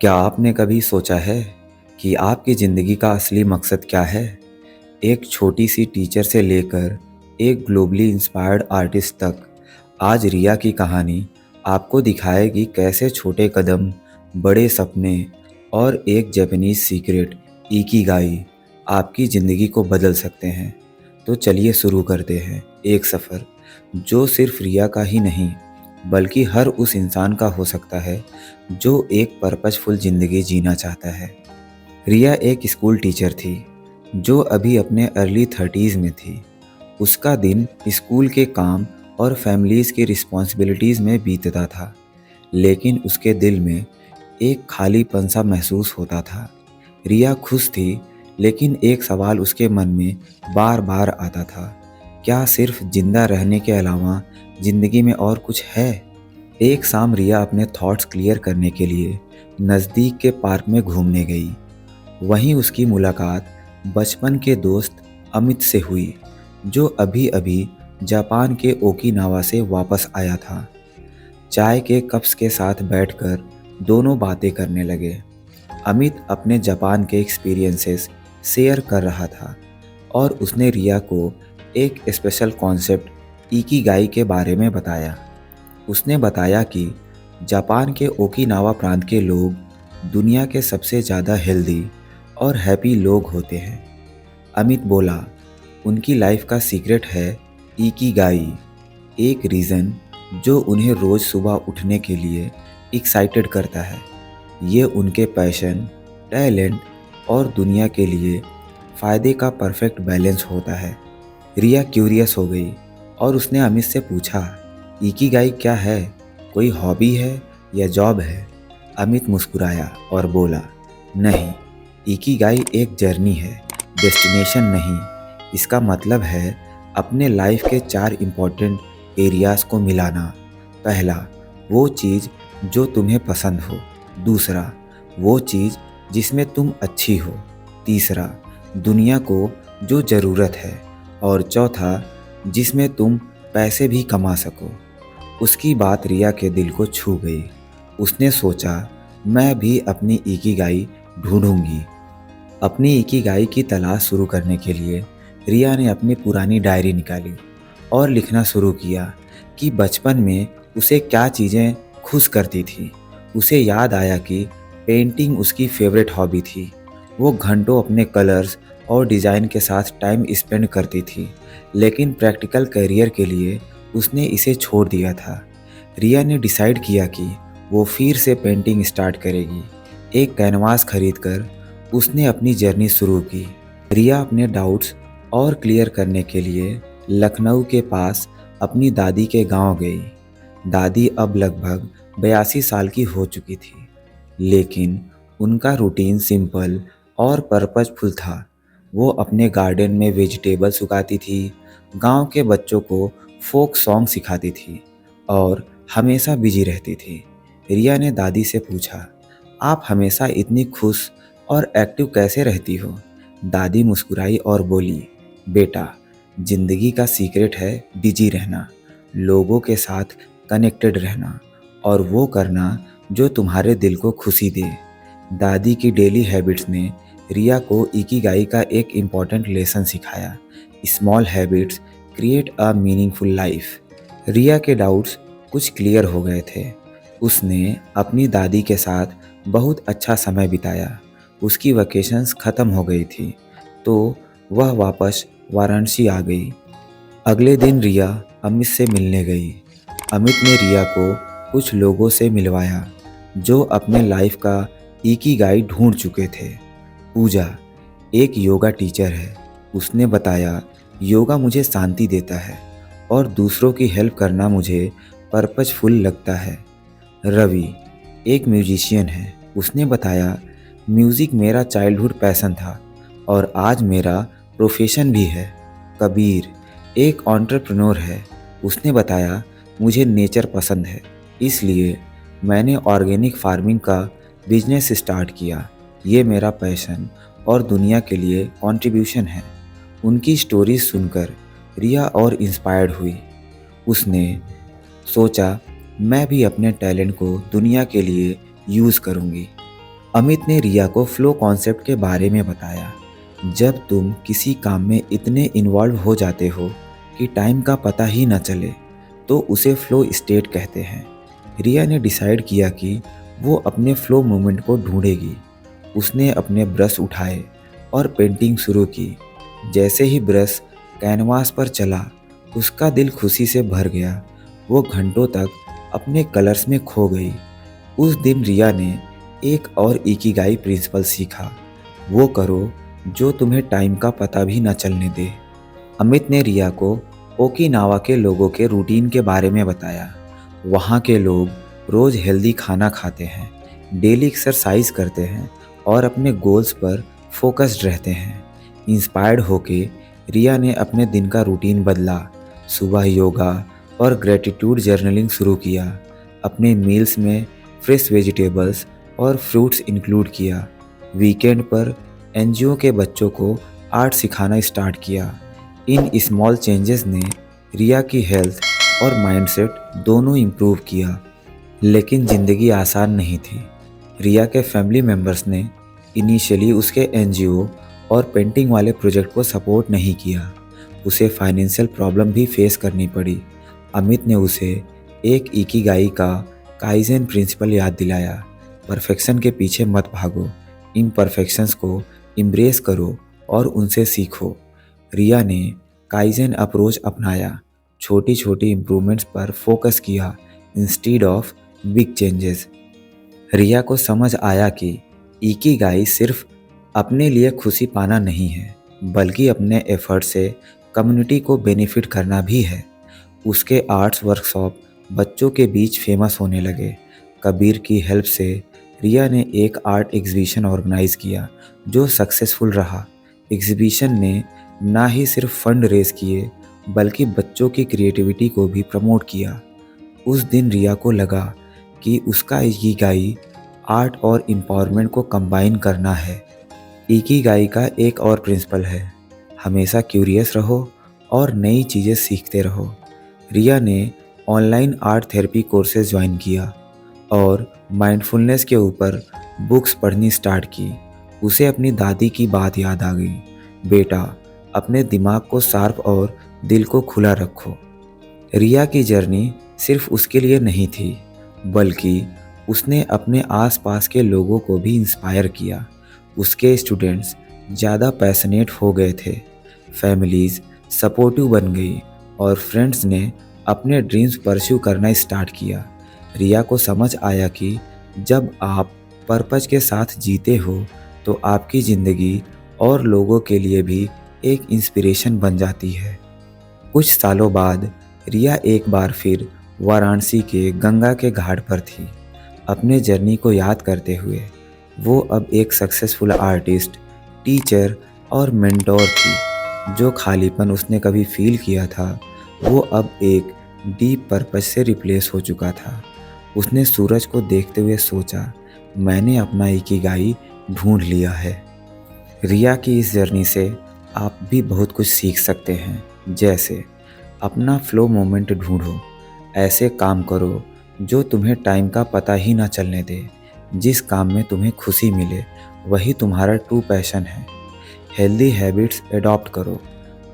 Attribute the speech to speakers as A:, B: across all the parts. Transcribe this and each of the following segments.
A: क्या आपने कभी सोचा है कि आपकी ज़िंदगी का असली मकसद क्या है? एक छोटी सी टीचर से लेकर एक ग्लोबली इंस्पायर्ड आर्टिस्ट तक, आज रिया की कहानी आपको दिखाएगी कैसे छोटे कदम, बड़े सपने और एक जापानीज़ सीक्रेट इकिगाई आपकी ज़िंदगी को बदल सकते हैं। तो चलिए शुरू करते हैं एक सफ़र जो सिर्फ रिया का ही नहीं बल्कि हर उस इंसान का हो सकता है जो एक पर्पसफुल ज़िंदगी जीना चाहता है। रिया एक स्कूल टीचर थी जो अभी अपने अर्ली 30s में थी। उसका दिन स्कूल के काम और फैमिलीज़ की रिस्पॉन्सिबिलिटीज़ में बीतता था, लेकिन उसके दिल में एक खालीपन सा महसूस होता था। रिया खुश थी, लेकिन एक सवाल उसके मन में बार बार आता था, क्या सिर्फ जिंदा रहने के अलावा ज़िंदगी में और कुछ है? एक शाम रिया अपने थॉट्स क्लियर करने के लिए नज़दीक के पार्क में घूमने गई। वहीं उसकी मुलाकात बचपन के दोस्त अमित से हुई, जो अभी अभी जापान के ओकिनावा से वापस आया था। चाय के कप्स के साथ बैठकर दोनों बातें करने लगे। अमित अपने जापान के एक्सपीरियंसेस शेयर कर रहा था और उसने रिया को एक स्पेशल कॉन्सेप्ट इकिगाई के बारे में बताया। उसने बताया कि जापान के ओकिनावा प्रांत के लोग दुनिया के सबसे ज़्यादा हेल्दी और हैप्पी लोग होते हैं। अमित बोला, उनकी लाइफ का सीक्रेट है इकिगाई, एक रीज़न जो उन्हें रोज़ सुबह उठने के लिए एक्साइटेड करता है। ये उनके पैशन, टैलेंट और दुनिया के लिए फ़ायदे का परफेक्ट बैलेंस होता है। रिया क्यूरियस हो गई और उसने अमित से पूछा, इकिगाई क्या है? कोई हॉबी है या जॉब है? अमित मुस्कुराया और बोला, नहीं, इकिगाई एक जर्नी है, डेस्टिनेशन नहीं। इसका मतलब है अपने लाइफ के 4 इम्पोर्टेंट एरियाज़ को मिलाना। पहला, वो चीज़ जो तुम्हें पसंद हो। दूसरा, वो चीज़ जिसमें तुम अच्छी हो। तीसरा, दुनिया को जो ज़रूरत है। और चौथा, जिसमें तुम पैसे भी कमा सको। उसकी बात रिया के दिल को छू गई। उसने सोचा, मैं भी अपनी इकिगाई ढूंढूंगी। अपनी इकिगाई की तलाश शुरू करने के लिए रिया ने अपनी पुरानी डायरी निकाली और लिखना शुरू किया कि बचपन में उसे क्या चीज़ें खुश करती थी। उसे याद आया कि पेंटिंग उसकी फेवरेट हॉबी थी। वो घंटों अपने कलर्स और डिज़ाइन के साथ टाइम स्पेंड करती थी, लेकिन प्रैक्टिकल करियर के लिए उसने इसे छोड़ दिया था। रिया ने डिसाइड किया कि वो फिर से पेंटिंग स्टार्ट करेगी। एक कैनवास खरीदकर उसने अपनी जर्नी शुरू की। रिया अपने डाउट्स और क्लियर करने के लिए लखनऊ के पास अपनी दादी के गांव गई। दादी अब लगभग 82 साल की हो चुकी थी, लेकिन उनका रूटीन सिंपल और पर्पसफुल था। वो अपने गार्डन में वेजिटेबल्स उगाती थी, गांव के बच्चों को फोक सॉन्ग सिखाती थी और हमेशा बिजी रहती थी। रिया ने दादी से पूछा, आप हमेशा इतनी खुश और एक्टिव कैसे रहती हो? दादी मुस्कुराई और बोली, बेटा, जिंदगी का सीक्रेट है बिजी रहना, लोगों के साथ कनेक्टेड रहना और वो करना जो तुम्हारे दिल को खुशी दे। दादी की डेली हैबिट्स ने रिया को इकिगाई का एक इम्पॉर्टेंट लेसन सिखाया, small habits create a meaningful life. Riya के डाउट्स कुछ क्लियर हो गए थे। उसने अपनी दादी के साथ बहुत अच्छा समय बिताया। उसकी वैकेशंस ख़त्म हो गई थी, तो वह वापस वाराणसी आ गई। अगले दिन रिया अमित से मिलने गई। अमित ने रिया को कुछ लोगों से मिलवाया जो अपने लाइफ का इकिगाई ढूंढ चुके थे। पूजा एक योगा टीचर है। उसने बताया, योगा मुझे शांति देता है और दूसरों की हेल्प करना मुझे पर्पसफुल लगता है। रवि एक म्यूजिशियन है। उसने बताया, म्यूज़िक मेरा चाइल्डहुड पैशन था और आज मेरा प्रोफेशन भी है। कबीर एक एंटरप्रेन्योर है। उसने बताया, मुझे नेचर पसंद है, इसलिए मैंने ऑर्गेनिक फार्मिंग का बिजनेस स्टार्ट किया। ये मेरा पैशन और दुनिया के लिए कंट्रीब्यूशन है। उनकी स्टोरीज सुनकर रिया और इंस्पायर्ड हुई। उसने सोचा, मैं भी अपने टैलेंट को दुनिया के लिए यूज़ करूँगी। अमित ने रिया को फ्लो कॉन्सेप्ट के बारे में बताया। जब तुम किसी काम में इतने इन्वॉल्व हो जाते हो कि टाइम का पता ही न चले, तो उसे फ्लो स्टेट कहते हैं। रिया ने डिसाइड किया कि वो अपने फ्लो मोमेंट को ढूंढेगी। उसने अपने ब्रश उठाए और पेंटिंग शुरू की। जैसे ही ब्रश कैनवास पर चला, उसका दिल खुशी से भर गया। वो घंटों तक अपने कलर्स में खो गई। उस दिन रिया ने एक और इकिगाई प्रिंसिपल सीखा। वो करो जो तुम्हें टाइम का पता भी न चलने दे। अमित ने रिया को ओकिनावा के लोगों के रूटीन के बारे में बताया। वहाँ के लोग रोज हेल्दी खाना खाते हैं, डेली एक्सरसाइज करते हैं और अपने गोल्स पर फोकस्ड रहते हैं। इंस्पायर्ड होके रिया ने अपने दिन का रूटीन बदला। सुबह योगा और ग्रेटिट्यूड जर्नलिंग शुरू किया। अपने मील्स में फ्रेश वेजिटेबल्स और फ्रूट्स इंक्लूड किया। वीकेंड पर एनजीओ के बच्चों को आर्ट सिखाना स्टार्ट किया। इन स्मॉल चेंजेस ने रिया की हेल्थ और माइंडसेट दोनों इम्प्रूव किया। लेकिन ज़िंदगी आसान नहीं थी। रिया के फैमिली मेम्बर्स ने इनिशियली उसके एनजीओ और पेंटिंग वाले प्रोजेक्ट को सपोर्ट नहीं किया। उसे फाइनेंशियल प्रॉब्लम भी फेस करनी पड़ी। अमित ने उसे एक इकिगाई का काइजेन प्रिंसिपल याद दिलाया। परफेक्शन के पीछे मत भागो, इम्परफेक्शंस को इम्ब्रेस करो और उनसे सीखो। रिया ने काइजेन अप्रोच अपनाया, छोटी छोटी इम्प्रूवमेंट्स पर फोकस किया इंस्टीड ऑफ बिग चेंजेस। रिया को समझ आया कि इकिगाई सिर्फ अपने लिए खुशी पाना नहीं है, बल्कि अपने एफर्ट से कम्युनिटी को बेनिफिट करना भी है। उसके आर्ट्स वर्कशॉप बच्चों के बीच फेमस होने लगे। कबीर की हेल्प से रिया ने एक आर्ट एग्जीबिशन ऑर्गेनाइज किया जो सक्सेसफुल रहा। एग्जीबिशन ने ना ही सिर्फ फंड रेज किए, बल्कि बच्चों की क्रिएटिविटी को भी प्रमोट किया। उस दिन रिया को लगा कि उसका इकिगाई आर्ट और एम्पावरमेंट को कंबाइन करना है। इकिगाई का एक और प्रिंसिपल है, हमेशा क्यूरियस रहो और नई चीज़ें सीखते रहो। रिया ने online art therapy courses join किया और माइंडफुलनेस के ऊपर बुक्स पढ़नी स्टार्ट की। उसे अपनी दादी की बात याद आ गई, बेटा अपने दिमाग को शार्प और दिल को खुला रखो। रिया की जर्नी सिर्फ उसके लिए नहीं थी, बल्कि उसने अपने आसपास के लोगों को भी इंस्पायर किया। उसके स्टूडेंट्स ज़्यादा पैशनेट हो गए थे, फैमिलीज़ सपोर्टिव बन गई और फ्रेंड्स ने अपने ड्रीम्स परस्यू करना स्टार्ट किया। रिया को समझ आया कि जब आप पर्पज के साथ जीते हो तो आपकी ज़िंदगी और लोगों के लिए भी एक इंस्पिरेशन बन जाती है। कुछ सालों बाद रिया एक बार फिर वाराणसी के गंगा के घाट पर थी। अपने जर्नी को याद करते हुए वो अब एक सक्सेसफुल आर्टिस्ट, टीचर और मेंटोर थी। जो खालीपन उसने कभी फील किया था, वो अब एक डीप पर्पस से रिप्लेस हो चुका था। उसने सूरज को देखते हुए सोचा, मैंने अपना इकिगाई ढूंढ लिया है। रिया की इस जर्नी से आप भी बहुत कुछ सीख सकते हैं, जैसे अपना फ्लो मोमेंट ढूंढो, ऐसे काम करो जो तुम्हें टाइम का पता ही ना चलने दे। जिस काम में तुम्हें खुशी मिले वही तुम्हारा ट्रू पैशन है। हेल्दी हैबिट्स एडॉप्ट करो,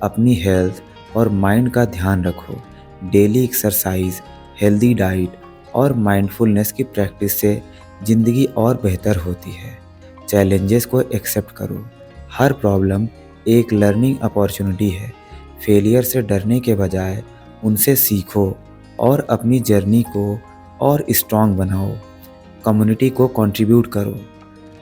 A: अपनी हेल्थ और माइंड का ध्यान रखो। डेली एक्सरसाइज, हेल्दी डाइट और माइंडफुलनेस की प्रैक्टिस से ज़िंदगी और बेहतर होती है। चैलेंजेस को एक्सेप्ट करो, हर प्रॉब्लम एक लर्निंग अपॉर्चुनिटी है। फेलियर से डरने के बजाय उनसे सीखो और अपनी जर्नी को और स्ट्रॉन्ग बनाओ। कम्युनिटी को कंट्रीब्यूट करो,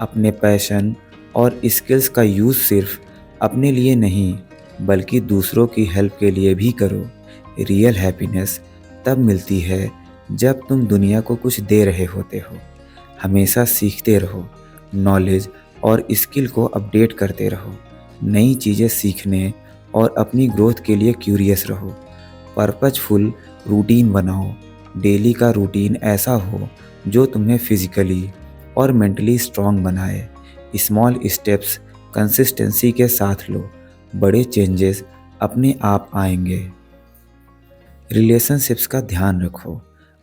A: अपने पैशन और स्किल्स का यूज़ सिर्फ अपने लिए नहीं बल्कि दूसरों की हेल्प के लिए भी करो। रियल हैप्पीनेस तब मिलती है जब तुम दुनिया को कुछ दे रहे होते हो। हमेशा सीखते रहो, नॉलेज और स्किल को अपडेट करते रहो। नई चीज़ें सीखने और अपनी ग्रोथ के लिए क्यूरियस रहो। पर्पजफुल रूटीन बनाओ, डेली का रूटीन ऐसा हो जो तुम्हें फिजिकली और मेंटली स्ट्रांग बनाए। स्मॉल स्टेप्स कंसिस्टेंसी के साथ लो, बड़े चेंजेस अपने आप आएंगे। रिलेशनशिप्स का ध्यान रखो,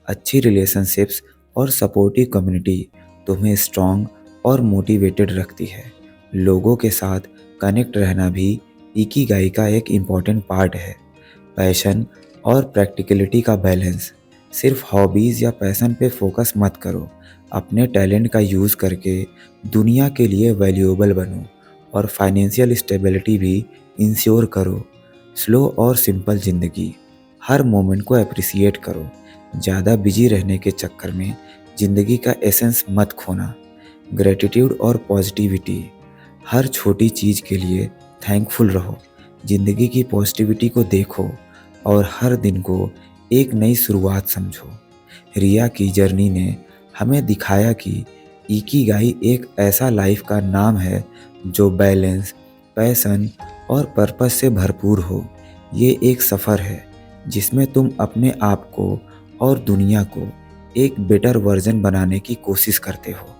A: अच्छी रिलेशनशिप्स और सपोर्टिव कम्युनिटी तुम्हें स्ट्रांग और मोटिवेटेड रखती है। लोगों के साथ कनेक्ट रहना भी इकिगाई का एक इम्पॉर्टेंट पार्ट है। पैशन और प्रैक्टिकलिटी का बैलेंस। सिर्फ हॉबीज़ या पैशन पे फोकस मत करो। अपने टैलेंट का यूज़ करके दुनिया के लिए वैल्यूएबल बनो और फाइनेंशियल स्टेबिलिटी भी इंश्योर करो। स्लो और सिंपल ज़िंदगी। हर मोमेंट को अप्रिसिएट करो। ज़्यादा बिजी रहने के चक्कर में ज़िंदगी का एसेंस मत खोना। ग्रेटिट्यूड और पॉजिटिविटी। हर छोटी चीज़ के लिए थैंकफुल रहो। ज़िंदगी की पॉजिटिविटी को देखो और हर दिन को एक नई शुरुआत समझो। रिया की जर्नी ने हमें दिखाया कि इकिगाई एक ऐसा लाइफ का नाम है जो बैलेंस, पैशन और पर्पस से भरपूर हो। ये एक सफ़र है जिसमें तुम अपने आप को और दुनिया को एक बेटर वर्जन बनाने की कोशिश करते हो।